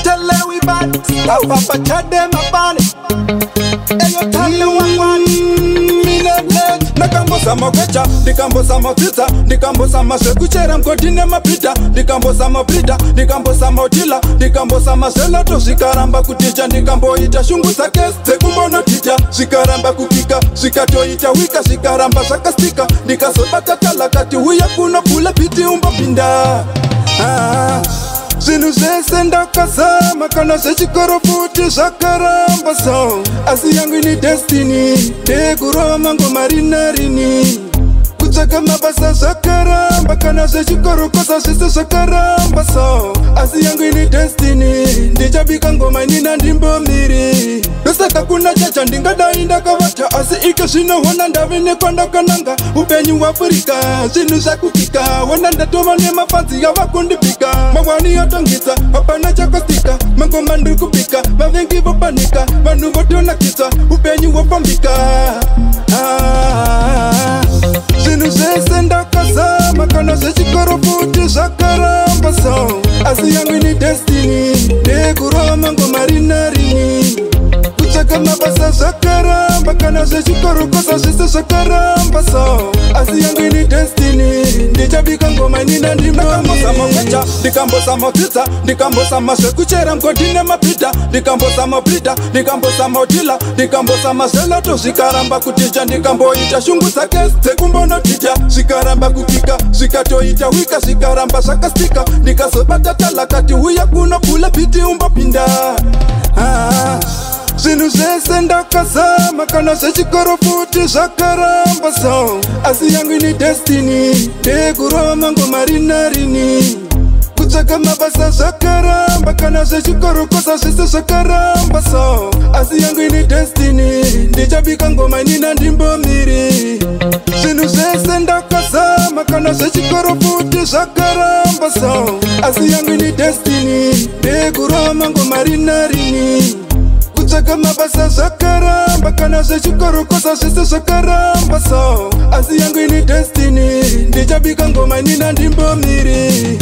Telewi bad, papa chade mabani. Eyo tale wangwani. Nikambo sama kwecha, nikambo sama tita, nikambo sama sekuchera mkotine mapita, nikambo sama brida, nikambo sama otila, nikambo sama selato shikaramba kuticha, nikambo ita shungu sake, sekumbono ticha, shikaramba kukika, shikato ita wika, shikaramba sakastika, nikasobata talakati huya kuno pula piti umba pinda. Zinu senda kasama kana sechikoro futi shakaramba song. Asi yangu ni destiny, teguro mango marinarini. Kuchaka mabasa shakaramba kana sechikoro kosa sisa shakaramba song. Asi yangu ni destiny, ndichabika ngoma nina ndimbo miri. Pesa kuna chacha ndingada inda kavacha. Asi ika shino wana ndavine kwanda kananga. Upenyu wa Afrika, zinu shakukika. Wana ndatoma ne mafansi ya wakundipika. Mawani yotongisa, hapana chakostika. Mango mandu kupika, mavengi vopanika. Manu voto na kisa, upenyu wapambika. Zinu senda kasama kana sechikoro futi shakaramba song. Asi yangu ni destiny, teguro mango marinarini. Kuchaka mabasa shakaramba kana sechikoro kosa sisa shakaramba song. Asi yangu ni destiny, ndichabika ngoma nina ndimbo. Nikambo sama kwecha, nikambo sama tita, nikambo sama sekuchera mkotine mapita, nikambo sama brida, nikambo sama otila, nikambo sama selato shikaramba kuticha, nikambo ita shungu sake, sekumbono ticha, shikaramba kukika, shikato ita wika, shikaramba sakastika, nikasobata talakati huya kuno pula piti umba pinda. Zinu senda kasama kana sechikoro futi shakaramba song. Asi yangu ni destiny, teguro mango marinarini. Kuchaka mabasa shakaramba kana sechikoro kosa sisa shakaramba song. Asi yangu ni destiny, ndichabika ngoma nina ndimbo miri. Zinu senda kasama kana sechikoro futi shakaramba song. Asi yangu ni destiny, teguro mango marinarini. Kuchaka mabasa shakaramba kana sechikoro kosa sisa shakaramba song. Asi yangu ni destiny, ndichabika ngoma nina ndimbo miri.